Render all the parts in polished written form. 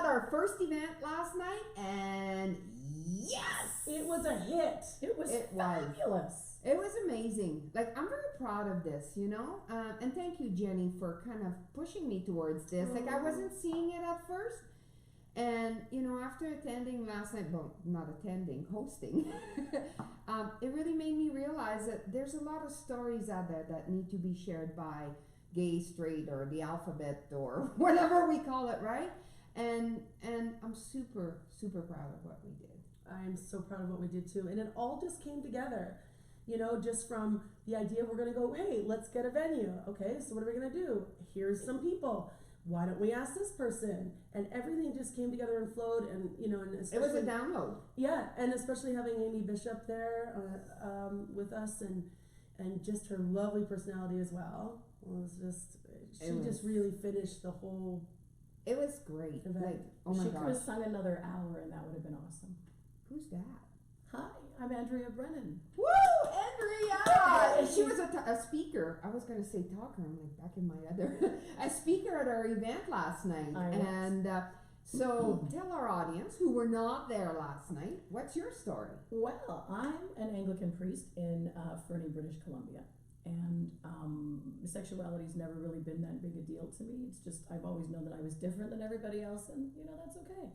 had our first event last night, and yes, it was a hit. It was fabulous. It was amazing. Like, I'm very proud of this, you know? And thank you, Jennie, for kind of pushing me towards this. Like, I wasn't seeing it at first. And, you know, after attending last night, well, not attending, hosting, it really made me realize that there's a lot of stories out there that need to be shared by gay, straight, or the alphabet, or whatever we call it, right? And I'm super, super proud of what we did. I'm so proud of what we did too. And it all just came together, you know, just from the idea we're going to go, hey, let's get a venue. Okay, so what are we going to do? Here's some people. Why don't we ask this person? And everything just came together and flowed. And, you know, and especially, it was a download. Yeah, and especially having Amy Bishop there with us, and just her lovely personality as well. Was just, she just really finished the whole. It was great. Event. Like, oh my she gosh. could have sung another hour, and that would have been awesome. Who's that? Hi, I'm Andrea Brennan. Woo, Andrea! She was a speaker. I was going to say talker. I'm like back in my other. A speaker at our event last night. And so tell our audience who were not there last night, what's your story? Well, I'm an Anglican priest in Fernie, British Columbia. And sexuality's never really been that big a deal to me. It's just, I've always known that I was different than everybody else, and, you know, that's okay.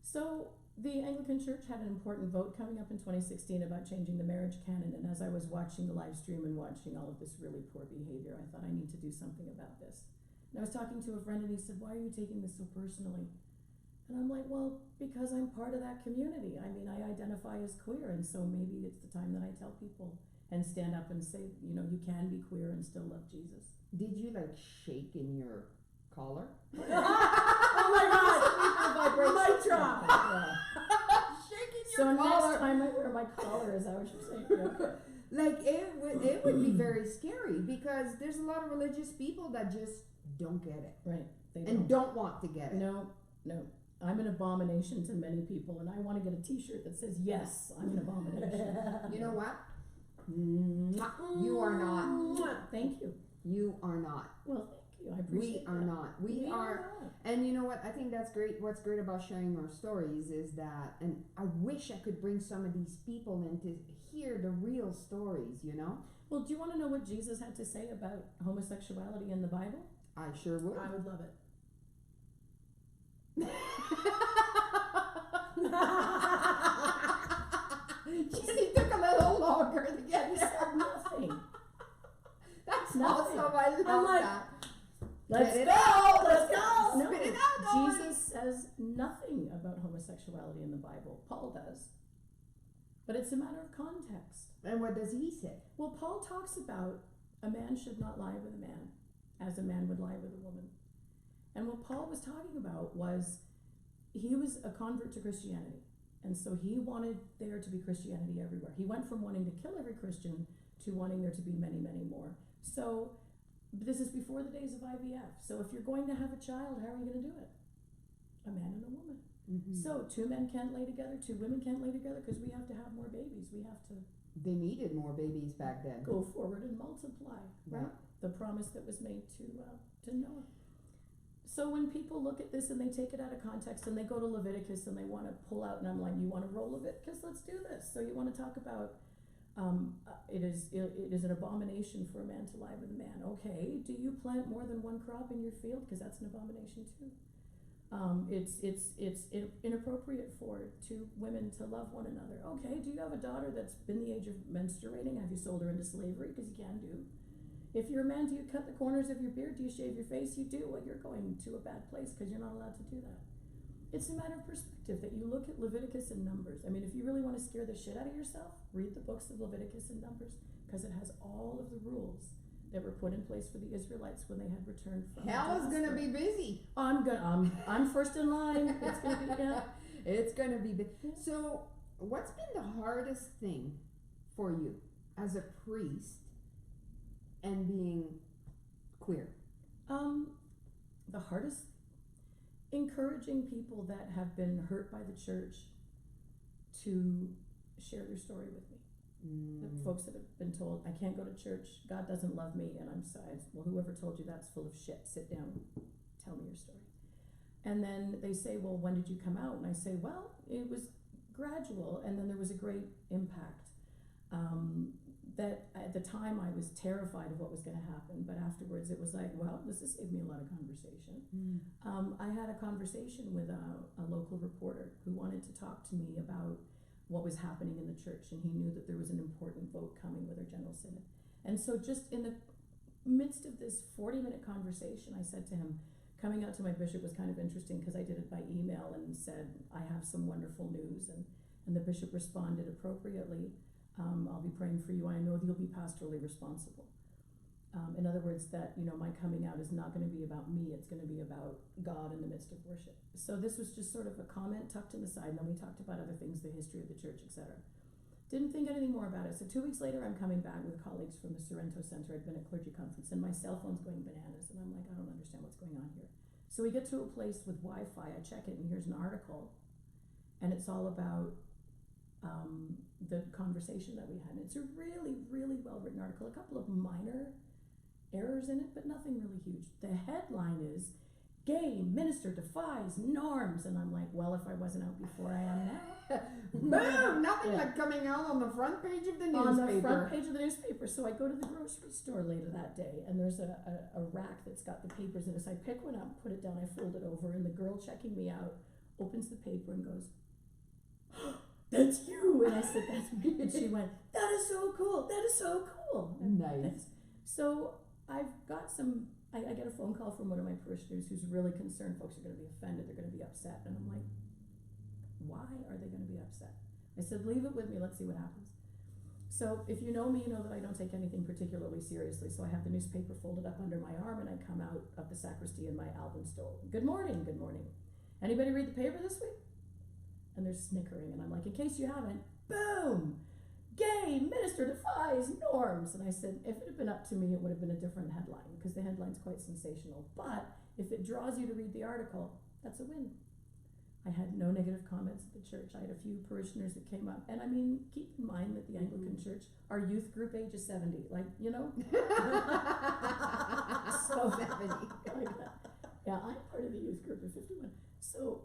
So the Anglican Church had an important vote coming up in 2016 about changing the marriage canon, and as I was watching the live stream and watching all of this really poor behavior, I thought I need to do something about this. And I was talking to a friend, and he said, why are you taking this so personally? And I'm like, well, because I'm part of that community. I mean, I identify as queer, and so maybe it's the time that I tell people and stand up and say, you know, you can be queer and still love Jesus. Did you like shake in your collar? Oh my God! Mic drop. Shaking your so collar. So next time I wear my collar, is that what you're saying? Okay. Like it would be very scary, because there's a lot of religious people that just don't get it, right? They don't want to get it. No. I'm an abomination to many people, and I want to get a T-shirt that says, "Yes, I'm an abomination." You know what? You are not. Thank you. You are not. Well, thank you. I appreciate We are not. We are not. And you know what? I think that's great. What's great about sharing our stories is that, and I wish I could bring some of these people in to hear the real stories, you know? Well, do you want to know what Jesus had to say about homosexuality in the Bible? I sure would. I would love it. Jennie took a little longer to get there. Nothing. That's nothing. awesome. I love that. Let's go. Let's go. No, spit it out. Jesus says nothing about homosexuality in the Bible. Paul does. But it's a matter of context. And what does he say? Well, Paul talks about a man should not lie with a man as a man would lie with a woman. And what Paul was talking about was he was a convert to Christianity. And so he wanted there to be Christianity everywhere. He went from wanting to kill every Christian to wanting there to be many, many more. So this is before the days of IVF. So if you're going to have a child, how are you going to do it? A man and a woman. Mm-hmm. So 2 men can't lay together, 2 women can't lay together, because we have to have more babies. We have to... They needed more babies back then. Go forward and multiply, right? Yeah. The promise that was made to Noah. So when people look at this and they take it out of context and they go to Leviticus and they want to pull out, and I'm like, you want to roll Leviticus? Let's do this. So you want to talk about it is an abomination for a man to lie with a man. Okay, do you plant more than one crop in your field? Because that's an abomination too. It's inappropriate for 2 women to love one another. Okay, do you have a daughter that's been the age of menstruating? Have you sold her into slavery? Because you can do. If you're a man, do you cut the corners of your beard? Do you shave your face? You do. Well, you're going to a bad place because you're not allowed to do that. It's a matter of perspective that you look at Leviticus and Numbers. I mean, if you really want to scare the shit out of yourself, read the books of Leviticus and Numbers, because it has all of the rules that were put in place for the Israelites when they had returned from Hell is going to be busy. I'm first in line. It's going to be, yeah. It's going to be busy. So what's been the hardest thing for you as a priest and being queer? The hardest, encouraging people that have been hurt by the church to share their story with me. The folks that have been told, I can't go to church, God doesn't love me, and I'm sorry. Well, whoever told you that's full of shit. Sit down, tell me your story. And then they say, well, when did you come out? And I say, well, it was gradual, and then there was a great impact. That at the time I was terrified of what was going to happen, but afterwards it was like, well, this has saved me a lot of conversation. I had a conversation with a local reporter who wanted to talk to me about what was happening in the church, and he knew that there was an important vote coming with our General Synod. And so just in the midst of this 40-minute conversation, I said to him, coming out to my bishop was kind of interesting because I did it by email and said, I have some wonderful news, and the bishop responded appropriately. I'll be praying for you. I know that you'll be pastorally responsible. In other words, that, you know, my coming out is not going to be about me. It's going to be about God in the midst of worship. So this was just sort of a comment tucked in the side. And then we talked about other things, the history of the church, etc. Didn't think anything more about it. So 2 weeks later, I'm coming back with colleagues from the Sorrento Center. I'd been at clergy conference, and my cell phone's going bananas. And I'm like, I don't understand what's going on here. So we get to a place with Wi-Fi. I check it, and here's an article. And it's all about the conversation that we had. And it's a really, really well-written article. A couple of minor errors in it, but nothing really huge. The headline is, Gay Minister Defies Norms. And I'm like, well, if I wasn't out before, I am now. Boom! Nothing like coming out on the front page of the newspaper. On the front page of the newspaper. So I go to the grocery store later that day, and there's a rack that's got the papers in it. So I pick one up, put it down, I fold it over, and the girl checking me out opens the paper and goes, that's you. And I said, that's me. And she went, that is so cool. That is so cool. Nice. So I've got some, I get a phone call from one of my parishioners who's really concerned folks are going to be offended, they're going to be upset. And I'm like, why are they going to be upset? I said, leave it with me, let's see what happens. So if you know me, you know that I don't take anything particularly seriously. So I have the newspaper folded up under my arm, and I come out of the sacristy in my Alban stole. Good morning, good morning. Anybody read the paper this week? And they're snickering, and I'm like, in case you haven't, boom! Gay Minister Defies Norms. And I said, if it had been up to me, it would have been a different headline, because the headline's quite sensational. But if it draws you to read the article, that's a win. I had no negative comments at the church. I had a few parishioners that came up. And I mean, keep in mind that the Anglican Church, our youth group age is 70. Like, you know? So 70. Like that. Yeah, I'm part of the youth group of 51. So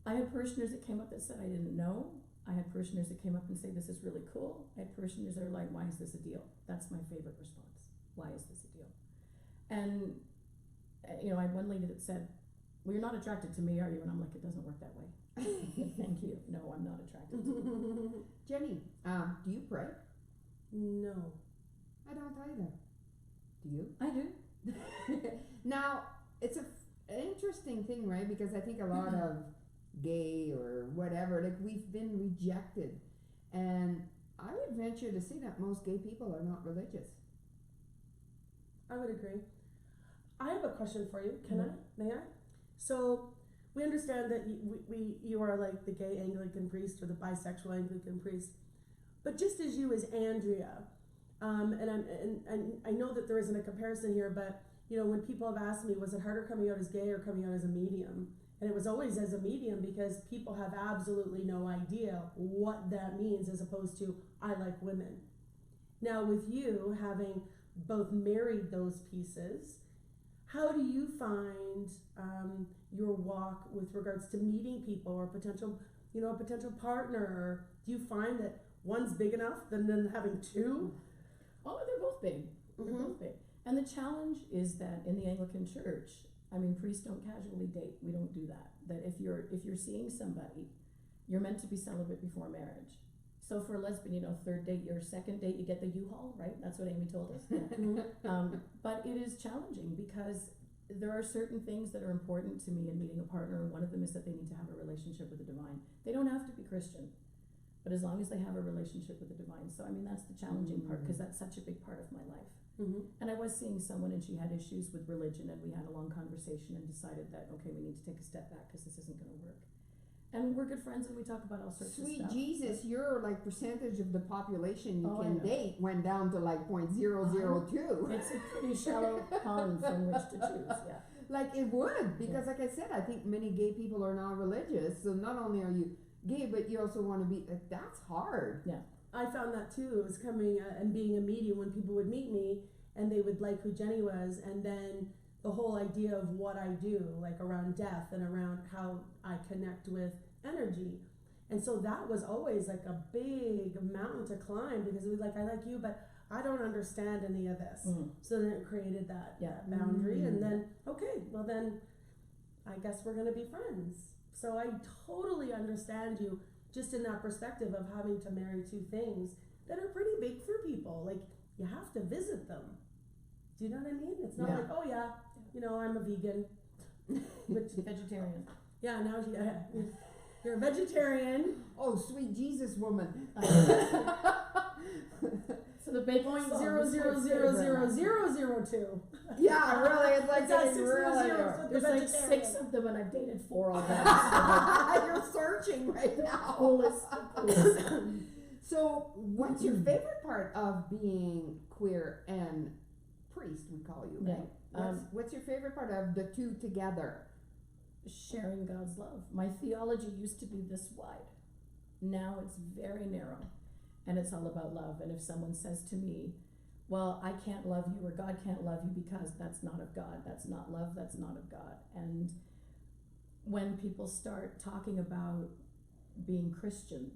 I had parishioners that came up that said, I didn't know. I had parishioners that came up and say, this is really cool. I had parishioners that are like, why is this a deal? That's my favorite response. Why is this a deal? And, you know, I had one lady that said, well, you're not attracted to me, are you? And I'm like, it doesn't work that way. Thank you. No, I'm not attracted to you. Jennie, do you pray? No. I don't either. Do you? I do. Now, it's an interesting thing, right? Because I think a lot of gay or whatever, like, we've been rejected. And I would venture to say that most gay people are not religious. I would agree. I have a question for you. Can I? May I? So we understand that you are like the gay Anglican priest or the bisexual Anglican priest, but just as you as Andrea, and I know that there isn't a comparison here, but you know, when people have asked me, was it harder coming out as gay or coming out as a medium? And it was always as a medium, because people have absolutely no idea what that means, as opposed to I like women. Now with you having both married those pieces, how do you find your walk with regards to meeting people or potential, you know, a potential partner? Or do you find that one's big enough than having two? Oh, they're both big. They're both big. And the challenge is that in the Anglican Church, I mean, priests don't casually date. We don't do that. That if you're seeing somebody, you're meant to be celibate before marriage. So for a lesbian, you know, third date, your second date, you get the U-Haul, right? That's what Amy told us. Yeah. But it is challenging, because there are certain things that are important to me in meeting a partner. And one of them is that they need to have a relationship with the divine. They don't have to be Christian, but as long as they have a relationship with the divine. So, I mean, that's the challenging part, because that's such a big part of my life. And I was seeing someone, and she had issues with religion, and we had a long conversation and decided that, okay, we need to take a step back, because this isn't going to work. And we're good friends, and we talk about all sorts of stuff. Sweet Jesus, your like percentage of the population you Oh, can date went down to like 0.002. It's a pretty shallow pond from which to choose, yeah. Like it would, because like I said, I think many gay people are not religious. So not only are you gay, but you also want to be, like, that's hard. Yeah. I found that too. It was coming and being a medium, when people would meet me and they would like who Jennie was, and then the whole idea of what I do, like around death and around how I connect with energy. And so that was always like a big mountain to climb, because it was like, I like you, but I don't understand any of this. So then it created that boundary. And then, okay, well then I guess we're going to be friends. So I totally understand you, just in that perspective of having to marry two things that are pretty big for people. Like, you have to visit them. Do you know what I mean? It's not like, oh yeah, you know, I'm a vegan. Which vegetarian. Yeah, now you're a vegetarian. Oh, sweet Jesus, woman. So the bacon Point sauce zero is zero my zero favorite. zero 002. Yeah, really, it's like It's got getting 6 really. zeros. There's like 6 of them, and I've dated 4 already. You're searching right now. Coolest. So, what's your favorite part of being queer and priest? We call you, right? What's your favorite part of the two together? Sharing God's love. My theology used to be this wide. Now it's very narrow, and it's all about love. And if someone says to me, well, I can't love you, or God can't love you because that's not of God, that's not love, that's not of God. And when people start talking about being Christian,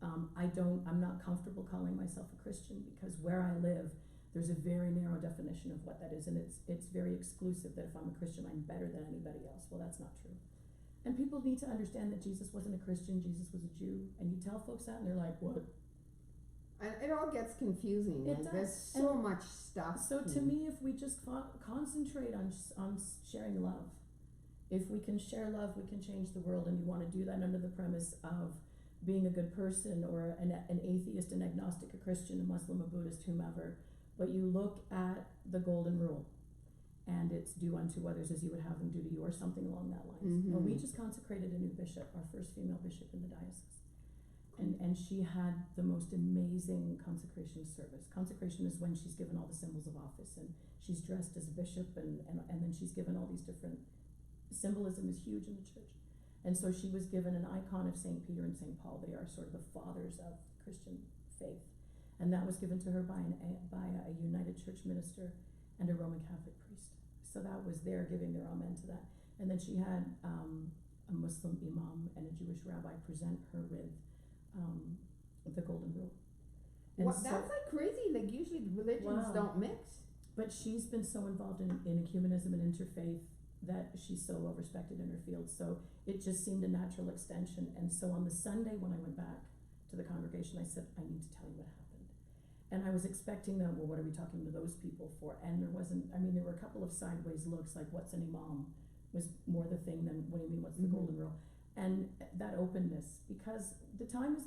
I'm not comfortable calling myself a Christian, because where I live, there's a very narrow definition of what that is, and it's very exclusive, that if I'm a Christian, I'm better than anybody else. Well, that's not true. And people need to understand that Jesus wasn't a Christian, Jesus was a Jew. And you tell folks that, and they're like, what? And it all gets confusing. It like, does. there's so much stuff. So to me, if we just concentrate on sharing love, if we can share love, we can change the world. And you want to do that under the premise of being a good person, or an atheist, an agnostic, a Christian, a Muslim, a Buddhist, whomever. But you look at the golden rule, and it's do unto others as you would have them do to you, or something along that lines. Well, we just consecrated a new bishop, our first female bishop in the diocese. And she had the most amazing consecration service. Consecration is when she's given all the symbols of office, and she's dressed as a bishop, and then she's given all these different, symbolism is huge in the church. And so she was given an icon of St. Peter and St. Paul. They are sort of the fathers of Christian faith. And that was given to her by a United Church minister and a Roman Catholic priest. So that was their giving their amen to that. And then she had a Muslim imam and a Jewish rabbi present her with the golden rule. And That's like crazy. Like, usually religions don't mix. But she's been so involved in ecumenism and interfaith that she's so well respected in her field. So it just seemed a natural extension. And so on the Sunday when I went back to the congregation, I said, I need to tell you what happened. And I was expecting them, well, what are we talking to those people for? And there wasn't, there were a couple of sideways looks, like, what's an imam? Was more the thing than, what do you mean, what's the golden rule? And that openness, because the time is,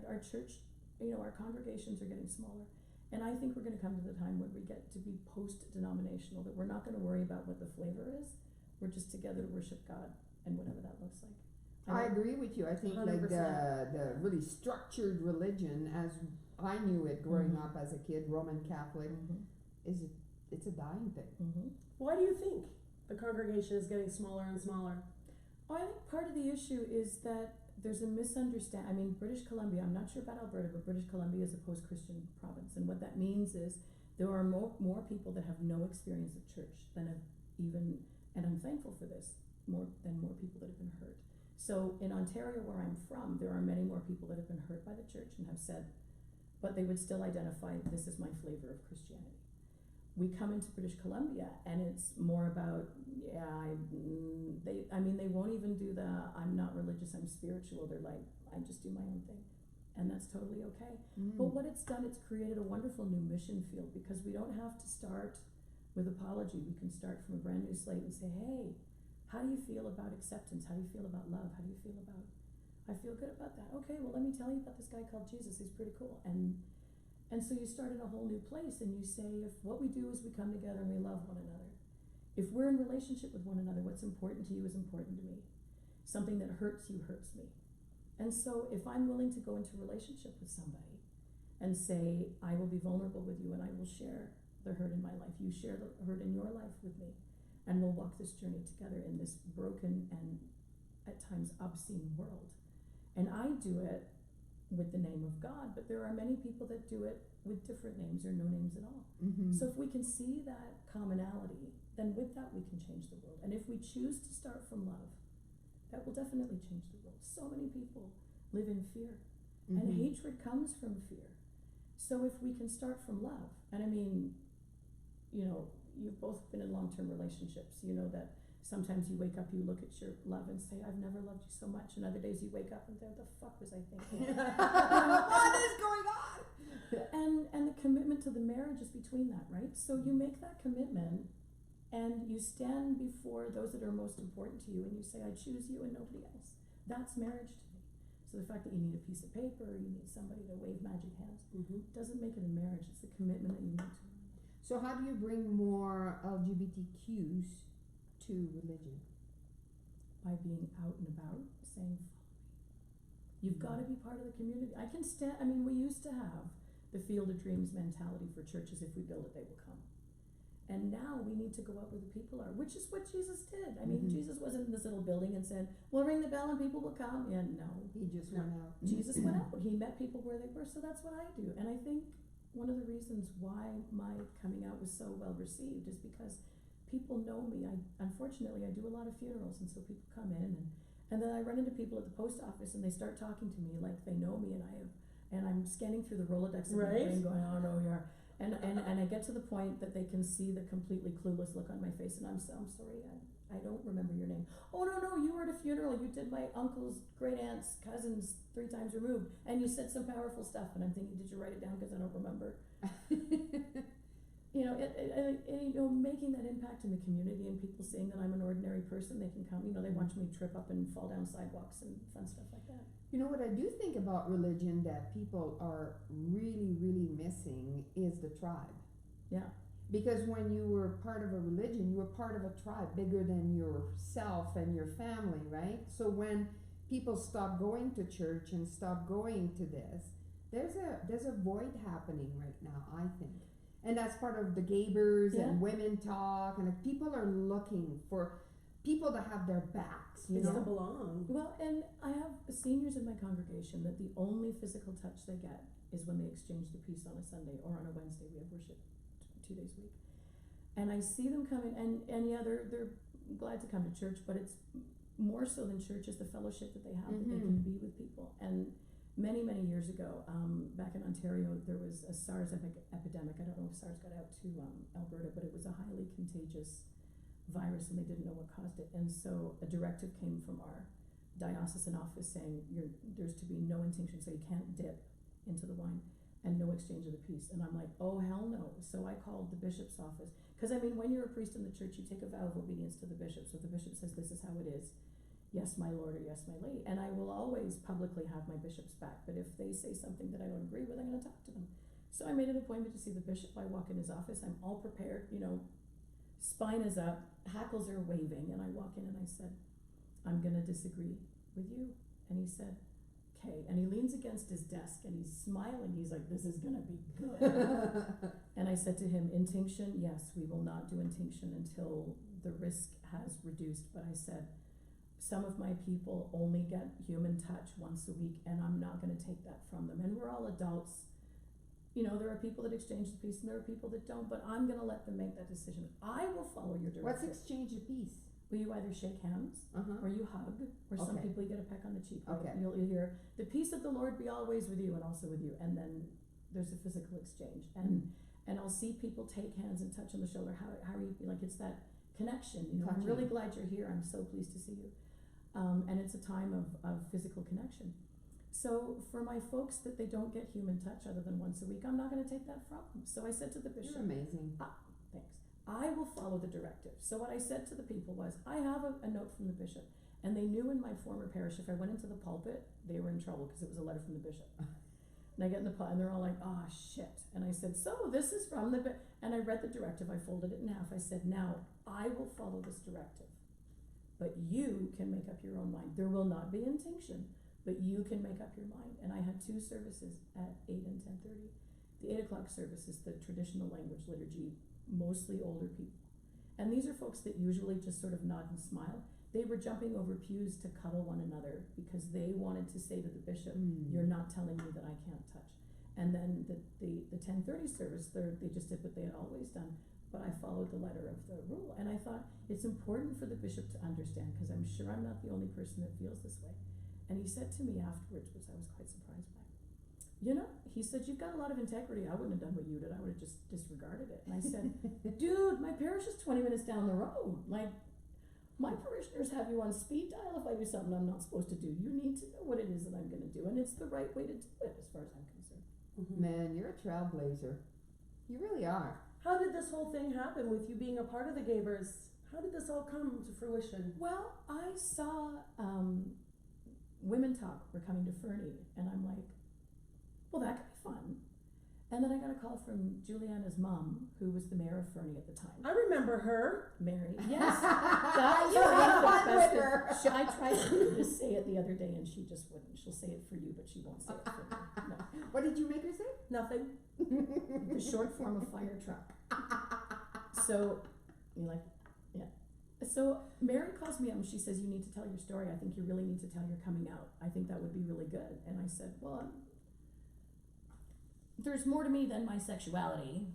our church, our congregations are getting smaller. And I think we're going to come to the time where we get to be post-denominational, that we're not going to worry about what the flavor is. We're just together to worship God, and whatever that looks like. I agree with you. I think 100%. like the really structured religion, as I knew it growing up as a kid, Roman Catholic, it's a dying thing. Why do you think the congregation is getting smaller and smaller? Oh, I think part of the issue is that there's a misunderstanding. British Columbia, I'm not sure about Alberta, but British Columbia is a post-Christian province. And what that means is there are more people that have no experience of church than have even, and I'm thankful for this, more people that have been hurt. So in Ontario, where I'm from, there are many more people that have been hurt by the church and have said, but they would still identify, this is my flavor of Christianity. We come into British Columbia, and it's more about, they won't even do the, I'm not religious, I'm spiritual. They're like, I just do my own thing. And that's totally okay. But what it's done, it's created a wonderful new mission field, because we don't have to start with apology. We can start from a brand new slate and say, hey, how do you feel about acceptance? How do you feel about love? How do you feel about, I feel good about that. Okay, well, let me tell you about this guy called Jesus. He's pretty cool. And so you start in a whole new place, and you say, if what we do is we come together and we love one another. If we're in relationship with one another, what's important to you is important to me. Something that hurts you hurts me. And so if I'm willing to go into relationship with somebody and say, I will be vulnerable with you, and I will share the hurt in my life. You share the hurt in your life with me. And we'll walk this journey together in this broken and at times obscene world. And I do it with the name of God, but there are many people that do it with different names or no names at all. So if we can see that commonality then with that we can change the world. And if we choose to start from love, that will definitely change the world. So many people live in fear, and hatred comes from fear. So if we can start from love, and I mean, you know, you've both been in long-term relationships, you know that sometimes you wake up, you look at your love and say, I've never loved you so much, and other days you wake up and say, what the fuck was I thinking? What is going on? And the commitment to the marriage is between that, right? So you make that commitment, and you stand before those that are most important to you, and you say, I choose you and nobody else. That's marriage to me. So the fact that you need a piece of paper, or you need somebody to wave magic hands, doesn't make it a marriage. It's the commitment that you make to it. So how do you bring more LGBTQs to religion? By being out and about, saying, follow me. You've got to be part of the community. I mean, we used to have the Field of Dreams mentality for churches. If we build it, they will come. And now we need to go out where the people are, which is what Jesus did. I mean, Jesus wasn't in this little building and said, well, ring the bell and people will come. And no. He just went out. Jesus went out. He met people where they were. So that's what I do. And I think one of the reasons why my coming out was so well received is because people know me. Unfortunately, I do a lot of funerals, and so people come in, and then I run into people at the post office, and they start talking to me like they know me, and I'm scanning through the Rolodex of my brain going, oh no, you're, and I get to the point that they can see the completely clueless look on my face, and I'm sorry, I don't remember your name. Oh no, you were at a funeral, you did my uncle's great aunt's cousin's 3 times removed, and you said some powerful stuff, and I'm thinking, did you write it down, because I don't remember. You know, you know, making that impact in the community, and people seeing that I'm an ordinary person, they can come, you know, they watch me trip up and fall down sidewalks and fun stuff like that. You know what I do think about religion that people are really, really missing is the tribe. Yeah. Because when you were part of a religion, you were part of a tribe bigger than yourself and your family, right? So when people stop going to church and stop going to this, there's a void happening right now, I think. And that's part of the GAYBours and women talk, and people are looking for people to have their backs, you know? To belong. Well, and I have seniors in my congregation that the only physical touch they get is when they exchange the peace on a Sunday or on a Wednesday. We have worship 2 days a week. And I see them coming, and yeah, they're glad to come to church, but it's more so than church is the fellowship that they have, that they can be with people. And many years ago, back in Ontario, there was a SARS epidemic. I don't know if SARS got out to Alberta, but it was a highly contagious virus, and they didn't know what caused it. And so a directive came from our diocesan office saying there's to be no intinction, so you can't dip into the wine, and no exchange of the peace. And I'm like, oh hell no. So I called the bishop's office, because I mean, when you're a priest in the church, you take a vow of obedience to the bishop. So if the bishop says this is how it is, yes, my lord, or yes, my lady. And I will always publicly have my bishop's back, but if they say something that I don't agree with, I'm going to talk to them. So I made an appointment to see the bishop. I walk in his office, I'm all prepared, you know, spine is up, hackles are waving, and I walk in and I said, I'm going to disagree with you. And he said, okay. And he leans against his desk and he's smiling. He's like, this is going to be good. And I said to him, intinction, yes, we will not do intinction until the risk has reduced. But I said, some of my people only get human touch once a week, and I'm not going to take that from them. And we're all adults. You know, there are people that exchange the peace, and there are people that don't, but I'm going to let them make that decision. I will follow your directive. What's exchange of peace? Well, you either shake hands, or you hug, or some people you get a peck on the cheek. Okay. You'll hear, the peace of the Lord be always with you and also with you. And then there's a physical exchange. And I'll see people take hands and touch on the shoulder. How are you? Like, it's that connection. You know, I'm really glad you're here. I'm so pleased to see you. And it's a time of physical connection. So for my folks that they don't get human touch other than once a week, I'm not going to take that from them. So I said to the bishop, You're amazing. Thanks. I will follow the directive. So what I said to the people was, I have a note from the bishop, and they knew in my former parish, if I went into the pulpit, they were in trouble because it was a letter from the bishop. And I get in the pulpit, and they're all like, oh shit. And I said, so this is from the and I read the directive, I folded it in half. I said, now I will follow this directive, but you can make up your own mind. There will not be intinction, but you can make up your mind. And I had 2 services at 8 and 10:30. The 8 o'clock service is the traditional language liturgy, mostly older people. And these are folks that usually just sort of nod and smile. They were jumping over pews to cuddle one another because they wanted to say to the bishop, you're not telling me that I can't touch. And then the 10:30 service, they just did what they had always done. but I followed the letter of the rule. And I thought, it's important for the bishop to understand, because I'm sure I'm not the only person that feels this way. And he said to me afterwards, which I was quite surprised by, you know, he said, you've got a lot of integrity. I wouldn't have done what you did. I would have just disregarded it. And I said, dude, my parish is 20 minutes down the road. Like, my parishioners have you on speed dial if I do something I'm not supposed to do. You need to know what it is that I'm going to do. And it's the right way to do it, as far as I'm concerned. Mm-hmm. Man, you're a trailblazer. You really are. How did this whole thing happen with you being a part of the GAYBours? How did this all come to fruition? Well, I saw Women Talk were coming to Fernie, and I'm like, well, that could be fun. And then I got a call from Juliana's mom, who was the mayor of Fernie at the time. I remember her. Mary. Yes. That was You one had of the fun best with her. I tried to say it the other day, and she just wouldn't. She'll say it for you, but she won't say it for me. No. What did you make her say? Nothing. The short form of fire truck. So, you're like, yeah. So Mary calls me up and she says, you need to tell your story. I think you really need to tell your coming out. I think that would be really good. And I said, well, there's more to me than my sexuality,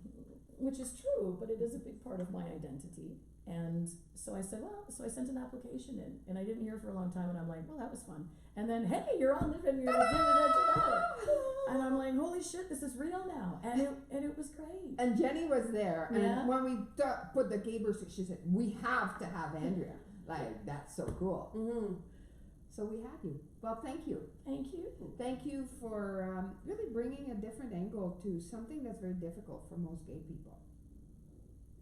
which is true, but it is a big part of my identity. And so I said, well, so I sent an application in, and I didn't hear for a long time, and I'm like, well, that was fun. And then, hey, you're on the video, and I'm like, holy shit, this is real now, and it was great. And Jennie was there, and Yeah. when we put the GAYBours, she said, we have to have Andrea. Like, that's so cool. Mm-hmm. So we had you. Well, thank you. Thank you. Thank you for really bringing a different angle to something that's very difficult for most gay people.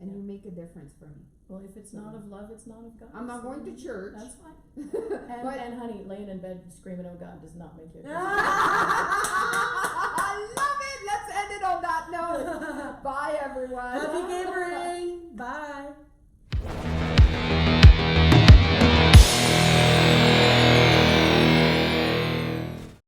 And you make a difference for me. Well, if it's not of love, it's not of God. I'm not going to church. That's fine. But- And honey, laying in bed screaming, oh God, does not make you a Christian. I love it. Let's end it on that note. Bye, everyone. Happy GAYBoring. Bye.